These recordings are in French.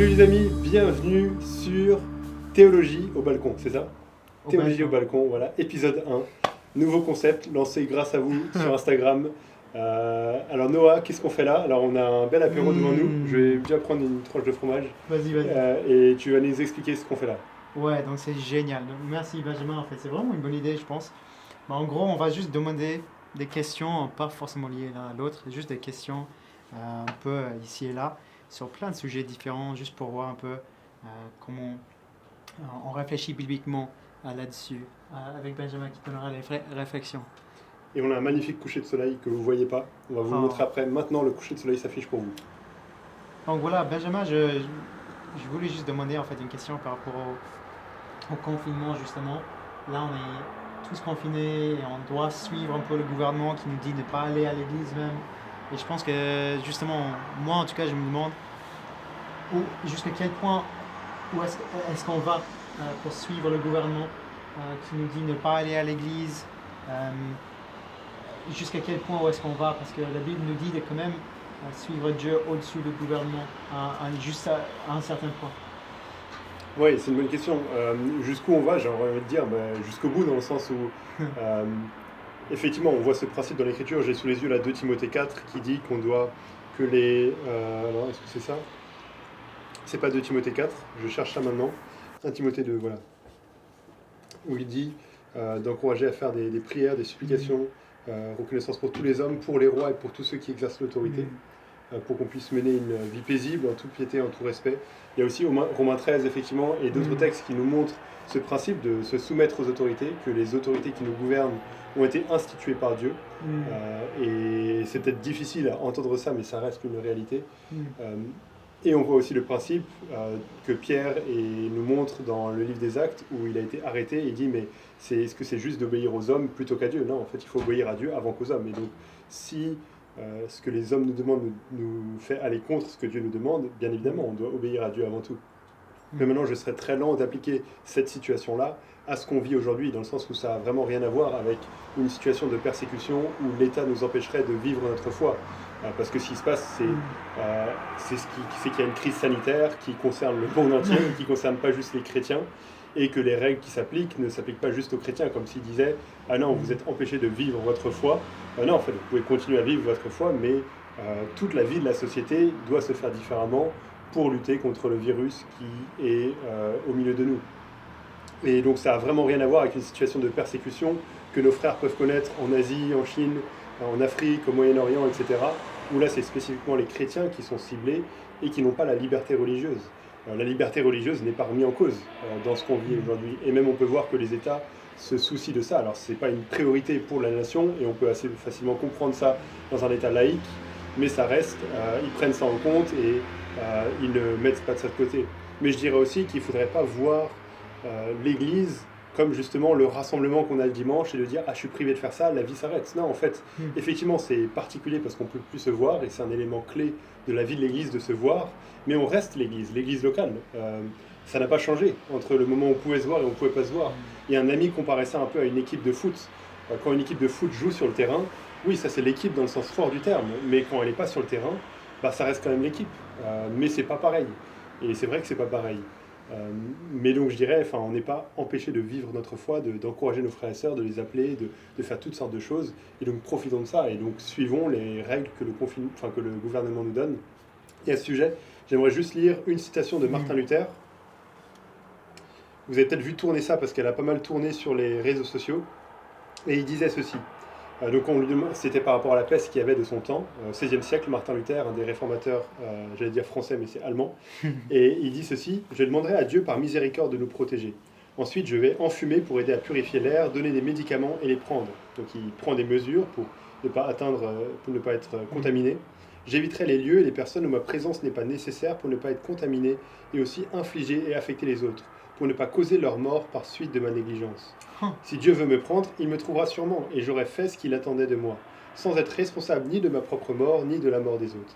Salut les amis, bienvenue sur Théologie au balcon, c'est ça? Théologie au balcon, voilà, épisode 1. Nouveau concept lancé grâce à vous sur Instagram. Alors Noah, qu'est-ce qu'on fait là? Alors on a un bel apéro devant nous, je vais déjà prendre une tranche de fromage. Vas-y. Et tu vas nous expliquer ce qu'on fait là. Ouais, donc c'est génial. Donc, merci Benjamin, en fait, c'est vraiment une bonne idée, je pense. En gros, on va juste demander des questions, pas forcément liées l'un à l'autre, juste des questions un peu ici et là, sur plein de sujets différents, juste pour voir un peu comment on réfléchit bibliquement là-dessus, avec Benjamin qui donnera les réflexions. Et on a un magnifique coucher de soleil que vous ne voyez pas, on va vous le montrer Oh. après. Maintenant le coucher de soleil s'affiche pour vous. Donc voilà, Benjamin, je voulais juste demander en fait une question par rapport au confinement justement. Là, on est tous confinés et on doit suivre un peu le gouvernement qui nous dit de ne pas aller à l'église même. Et je pense que justement, moi en tout cas, je me demande jusqu'à quel point où est-ce qu'on va pour suivre le gouvernement qui nous dit de ne pas aller à l'église. euh, Jusqu'à quel point où est-ce qu'on va parce que la Bible nous dit de quand même suivre Dieu au-dessus du gouvernement juste à un certain point. Oui, c'est une bonne question. Jusqu'où on va? J'ai envie de dire jusqu'au bout, dans le sens où, euh, effectivement, on voit ce principe dans l'Écriture. J'ai sous les yeux là 2 Timothée 4 qui dit qu'on doit que les. Alors, est-ce que c'est ça? C'est pas 2 Timothée 4, je cherche ça maintenant. 1 Timothée 2, voilà. Où il dit d'encourager à faire des prières, des supplications, reconnaissance pour tous les hommes, pour les rois et pour tous ceux qui exercent l'autorité, pour qu'on puisse mener une vie paisible, en toute piété, en tout respect. Il y a aussi Romains 13, effectivement, et d'autres textes qui nous montrent ce principe de se soumettre aux autorités, que les autorités qui nous gouvernent ont été instituées par Dieu. Et c'est peut-être difficile à entendre ça, mais ça reste une réalité. Euh, et on voit aussi le principe que Pierre nous montre dans le livre des Actes, où il a été arrêté. Il dit, mais est-ce que c'est juste d'obéir aux hommes plutôt qu'à Dieu? Non, en fait, il faut obéir à Dieu avant qu'aux hommes. Et donc, si ce que les hommes nous demandent nous fait aller contre ce que Dieu nous demande, bien évidemment, on doit obéir à Dieu avant tout. Mais maintenant, je serais très lent d'appliquer cette situation-là à ce qu'on vit aujourd'hui, dans le sens où ça n'a vraiment rien à voir avec une situation de persécution où l'État nous empêcherait de vivre notre foi. Parce que ce qui se passe, c'est qu'il y a une crise sanitaire qui concerne le monde entier, qui ne concerne pas juste les chrétiens, et que les règles qui s'appliquent ne s'appliquent pas juste aux chrétiens, comme s'ils disaient « Ah non, vous êtes empêchés de vivre votre foi. » Non, en fait, vous pouvez continuer à vivre votre foi, mais toute la vie de la société doit se faire différemment pour lutter contre le virus qui est au milieu de nous. Et donc ça n'a vraiment rien à voir avec une situation de persécution que nos frères peuvent connaître en Asie, en Chine, en Afrique, au Moyen-Orient, etc. Où là c'est spécifiquement les chrétiens qui sont ciblés et qui n'ont pas la liberté religieuse. La liberté religieuse n'est pas remise en cause dans ce qu'on vit aujourd'hui. Et même on peut voir que les États se soucient de ça. Alors ce n'est pas une priorité pour la nation et on peut assez facilement comprendre ça dans un État laïque, mais ça reste, ils prennent ça en compte et ils ne mettent pas de ça de côté. Mais je dirais aussi qu'il ne faudrait pas voir l'Église comme justement le rassemblement qu'on a le dimanche et de dire « Ah, je suis privé de faire ça, la vie s'arrête ». Non, en fait, effectivement, c'est particulier parce qu'on ne peut plus se voir et c'est un élément clé de la vie de l'Église de se voir, mais on reste l'Église locale. Ça n'a pas changé entre le moment où on pouvait se voir et où on ne pouvait pas se voir. Et un ami comparait ça un peu à une équipe de foot. Quand une équipe de foot joue sur le terrain, oui, ça c'est l'équipe dans le sens fort du terme, mais quand elle n'est pas sur le terrain, ça reste quand même l'équipe. Mais c'est pas pareil. Et c'est vrai que c'est pas pareil. Mais donc je dirais, on n'est pas empêché de vivre notre foi, d'encourager nos frères et sœurs, de les appeler, de faire toutes sortes de choses. Et donc profitons de ça et donc suivons les règles que le gouvernement nous donne. Et à ce sujet, j'aimerais juste lire une citation de Martin Luther. Vous avez peut-être vu tourner ça parce qu'elle a pas mal tourné sur les réseaux sociaux. Et il disait ceci. Donc on lui demande, c'était par rapport à la peste qu'il y avait de son temps, au XVIe siècle, Martin Luther, un des réformateurs, j'allais dire français, mais c'est allemand, et il dit ceci: « Je demanderai à Dieu par miséricorde de nous protéger. Ensuite, je vais enfumer pour aider à purifier l'air, donner des médicaments et les prendre. » Donc il prend des mesures pour ne pas être contaminé. « J'éviterai les lieux et les personnes où ma présence n'est pas nécessaire pour ne pas être contaminé et aussi infliger et affecter les autres, pour ne pas causer leur mort par suite de ma négligence. Si Dieu veut me prendre, il me trouvera sûrement, et j'aurai fait ce qu'il attendait de moi, sans être responsable ni de ma propre mort, ni de la mort des autres.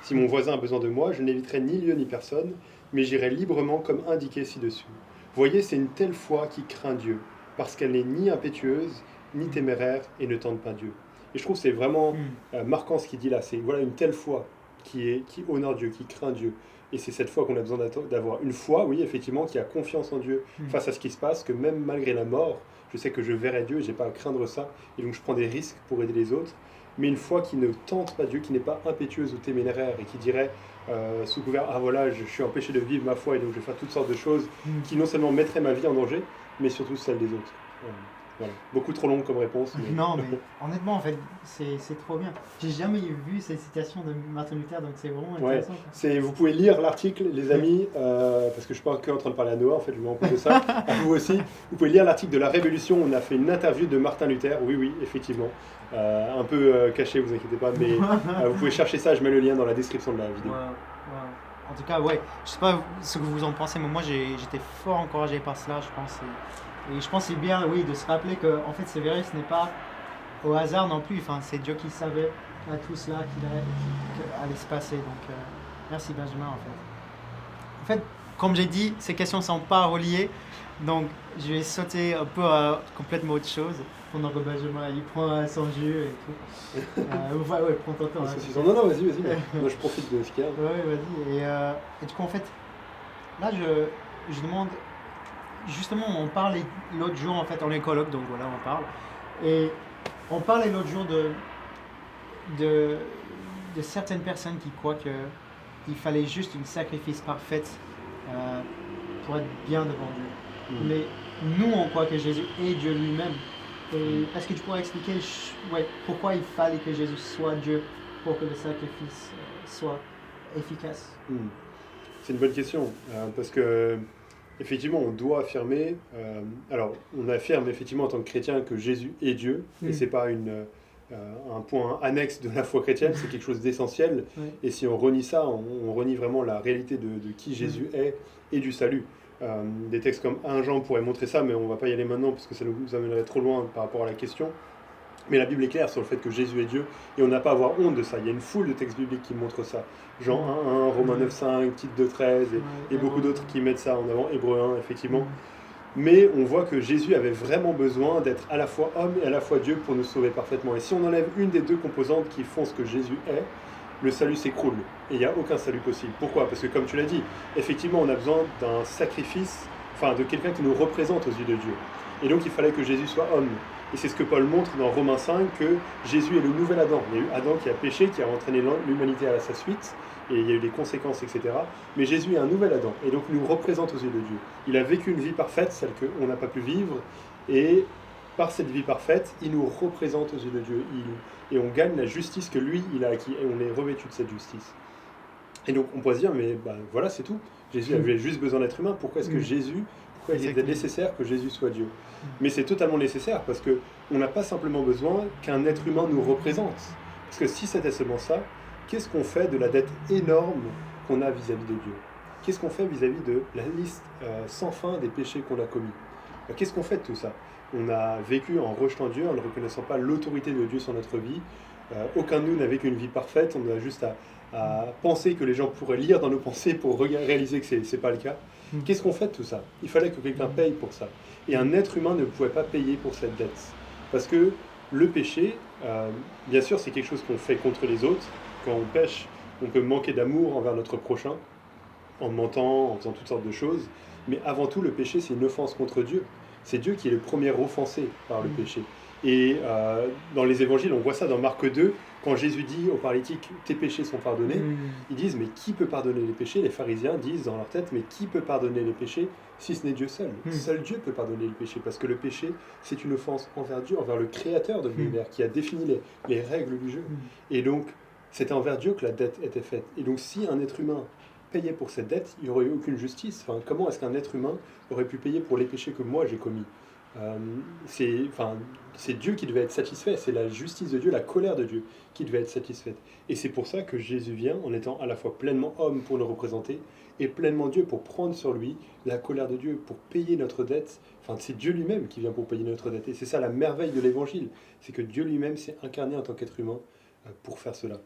Si mon voisin a besoin de moi, je n'éviterai ni lieu ni personne, mais j'irai librement comme indiqué ci-dessus. Voyez, c'est une telle foi qui craint Dieu, parce qu'elle n'est ni impétueuse, ni téméraire, et ne tente pas Dieu. » Et je trouve que c'est vraiment marquant ce qu'il dit là. C'est voilà une telle foi qui honore Dieu, qui craint Dieu, Et c'est cette foi qu'on a besoin d'avoir. Une foi, oui, effectivement, qui a confiance en Dieu face à ce qui se passe, que même malgré la mort, je sais que je verrai Dieu, et j'ai pas à craindre ça, et donc je prends des risques pour aider les autres. Mais une foi qui ne tente pas Dieu, qui n'est pas impétueuse ou téméraire, et qui dirait, sous couvert, ah voilà, je suis empêché de vivre ma foi, et donc je vais faire toutes sortes de choses qui non seulement mettraient ma vie en danger, mais surtout celle des autres. Voilà. Beaucoup trop long comme réponse. Mais... Non, mais honnêtement, en fait, c'est trop bien. J'ai jamais vu cette citation de Martin Luther, donc c'est vraiment intéressant. Vous pouvez lire l'article, les amis, parce que je suis pas que en train de parler à Noah, en fait, je me rends compte de ça. À vous aussi. Vous pouvez lire l'article de La Révolution. On a fait une interview de Martin Luther. Oui, effectivement. Un peu caché, vous inquiétez pas, mais vous pouvez chercher ça. Je mets le lien dans la description de la vidéo. En tout cas, ouais. Je sais pas ce que vous en pensez, mais moi, j'étais fort encouragé par cela, je pense. Et je pense que c'est bien, oui, de se rappeler que, en fait, c'est vrai, ce n'est pas au hasard non plus. Enfin, c'est Dieu qui savait à tout cela qu'il allait se passer. Donc, merci Benjamin, en fait. En fait, comme j'ai dit, ces questions ne sont pas reliées. Donc, je vais sauter un peu à complètement autre chose. Pendant que Benjamin, il prend son jus et tout. Ouais, prends ton temps. Non, vas-y. Moi, je profite de ce qu'il y a. Ouais, vas-y. Et du coup, en fait, là, je demande... Justement, on parlait l'autre jour, en fait, on est coloc, donc voilà, on parle. Et on parlait l'autre jour de certaines personnes qui croient qu'il fallait juste une sacrifice parfaite pour être bien devant Dieu. Mais nous, on croit que Jésus est Dieu lui-même. Et est-ce que tu pourrais expliquer pourquoi il fallait que Jésus soit Dieu pour que le sacrifice soit efficace? C'est une bonne question, parce que effectivement, on doit affirmer, alors on affirme effectivement en tant que chrétien que Jésus est Dieu, et c'est pas un point annexe de la foi chrétienne, c'est quelque chose d'essentiel, et si on renie ça, on renie vraiment la réalité de qui Jésus est et du salut. Des textes comme 1 Jean pourraient montrer ça, mais on va pas y aller maintenant parce que ça nous amènerait trop loin par rapport à la question. Mais la Bible est claire sur le fait que Jésus est Dieu, et on n'a pas à avoir honte de ça. Il y a une foule de textes bibliques qui montrent ça. Jean 1.1, Romains 9.5, Tite 2.13, et beaucoup d'autres qui mettent ça en avant, Hébreux 1, effectivement. Mais on voit que Jésus avait vraiment besoin d'être à la fois homme et à la fois Dieu pour nous sauver parfaitement. Et si on enlève une des deux composantes qui font ce que Jésus est, le salut s'écroule. Et il n'y a aucun salut possible. Pourquoi? Parce que comme tu l'as dit, effectivement, on a besoin d'un sacrifice, enfin de quelqu'un qui nous représente aux yeux de Dieu. Et donc il fallait que Jésus soit homme. Et c'est ce que Paul montre dans Romains 5, que Jésus est le nouvel Adam. Il y a eu Adam qui a péché, qui a entraîné l'humanité à sa suite, et il y a eu des conséquences, etc. Mais Jésus est un nouvel Adam, et donc il nous représente aux yeux de Dieu. Il a vécu une vie parfaite, celle qu'on n'a pas pu vivre, et par cette vie parfaite, il nous représente aux yeux de Dieu. Et on gagne la justice que lui, il a acquis, et on est revêtu de cette justice. Et donc on pourrait se dire, mais voilà, c'est tout. Jésus avait juste besoin d'être humain. Pourquoi est-ce que pourquoi il était nécessaire que Jésus soit Dieu? Mais c'est totalement nécessaire parce qu'on n'a pas simplement besoin qu'un être humain nous représente. Parce que si c'était seulement ça, qu'est-ce qu'on fait de la dette énorme qu'on a vis-à-vis de Dieu? Qu'est-ce qu'on fait vis-à-vis de la liste sans fin des péchés qu'on a commis? Qu'est-ce qu'on fait de tout ça? On a vécu en rejetant Dieu, en ne reconnaissant pas l'autorité de Dieu sur notre vie. Aucun de nous n'a vécu une vie parfaite. On a juste à penser que les gens pourraient lire dans nos pensées pour réaliser que ce n'est pas le cas. Qu'est-ce qu'on fait de tout ça? Il fallait que quelqu'un paye pour ça. Et un être humain ne pouvait pas payer pour cette dette. Parce que le péché, bien sûr, c'est quelque chose qu'on fait contre les autres. Quand on pêche, on peut manquer d'amour envers notre prochain, en mentant, en faisant toutes sortes de choses. Mais avant tout, le péché, c'est une offense contre Dieu. C'est Dieu qui est le premier offensé par le péché. Et dans les évangiles, on voit ça dans Marc 2, quand Jésus dit aux paralytiques « tes péchés sont pardonnés », ils disent « mais qui peut pardonner les péchés ?» Les pharisiens disent dans leur tête « mais qui peut pardonner les péchés si ce n'est Dieu seul ?» Seul Dieu peut pardonner le péché, parce que le péché, c'est une offense envers Dieu, envers le Créateur de l'univers, qui a défini les règles du jeu. Et donc, c'était envers Dieu que la dette était faite. Et donc, si un être humain payait pour cette dette, il n'y aurait eu aucune justice. Enfin, comment est-ce qu'un être humain aurait pu payer pour les péchés que moi j'ai commis? C'est Dieu qui devait être satisfait, c'est la justice de Dieu, la colère de Dieu qui devait être satisfaite. Et c'est pour ça que Jésus vient en étant à la fois pleinement homme pour nous représenter et pleinement Dieu pour prendre sur lui la colère de Dieu, pour payer notre dette. Enfin, c'est Dieu lui-même qui vient pour payer notre dette. Et c'est ça la merveille de l'Évangile, c'est que Dieu lui-même s'est incarné en tant qu'être humain pour faire cela.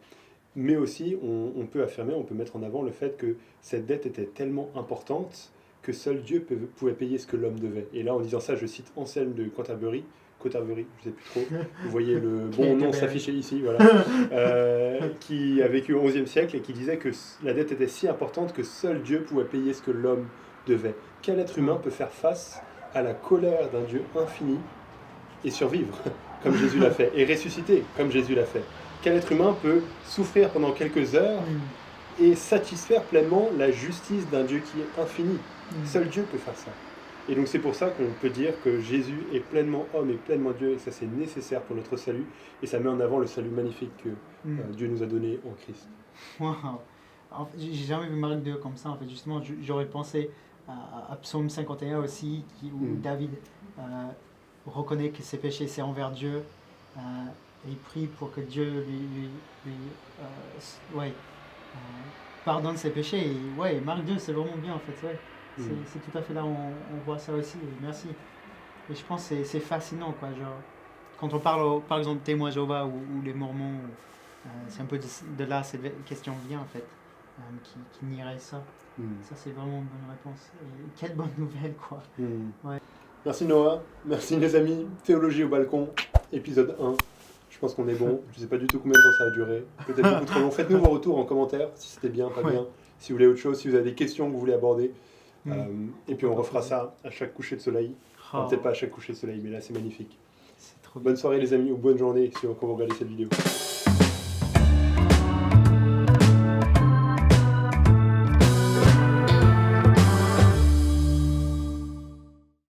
Mais aussi, on peut affirmer, on peut mettre en avant le fait que cette dette était tellement importante que seul Dieu pouvait payer ce que l'homme devait. Et là, en disant ça, je cite Anselme de Canterbury, Canterbury, je ne sais plus trop, vous voyez le bon nom s'afficher ici, voilà, qui a vécu au XIe siècle et qui disait que la dette était si importante que seul Dieu pouvait payer ce que l'homme devait. Quel être humain peut faire face à la colère d'un Dieu infini et survivre, comme Jésus l'a fait, et ressusciter, comme Jésus l'a fait? Quel être humain peut souffrir pendant quelques heures et satisfaire pleinement la justice d'un Dieu qui est infini? Seul Dieu peut faire ça. Et donc c'est pour ça qu'on peut dire que Jésus est pleinement homme et pleinement Dieu, et ça c'est nécessaire pour notre salut, et ça met en avant le salut magnifique que Dieu nous a donné en Christ. Wow. J'ai jamais vu Marc 2 comme ça, en fait, justement, j'aurais pensé à Psaume 51 aussi, où David reconnaît que ses péchés c'est envers Dieu, et il prie pour que Dieu lui pardonne ses péchés. Et ouais, Marc 2 c'est vraiment bien en fait, ouais. C'est tout à fait là où on voit ça aussi, et merci. Et je pense que c'est fascinant, quoi, genre, quand on parle par exemple témoins Jéhovah ou les Mormons, c'est un peu de là cette question vient en fait, qui nierait ça. Ça c'est vraiment une bonne réponse. Et quelle bonne nouvelle, quoi. Ouais. Merci Noah, merci les amis. Théologie au balcon, épisode 1. Je pense qu'on est bon. Je ne sais pas du tout combien de temps ça a duré. Peut-être beaucoup trop long. Faites-nous vos retours en commentaire si c'était bien, pas bien. Si vous voulez autre chose, si vous avez des questions que vous voulez aborder. Et puis on refera ça à chaque coucher de soleil. Enfin, peut-être pas à chaque coucher de soleil, mais là c'est magnifique. C'est trop bien. Bonne soirée les amis, ou bonne journée si vous regardez cette vidéo.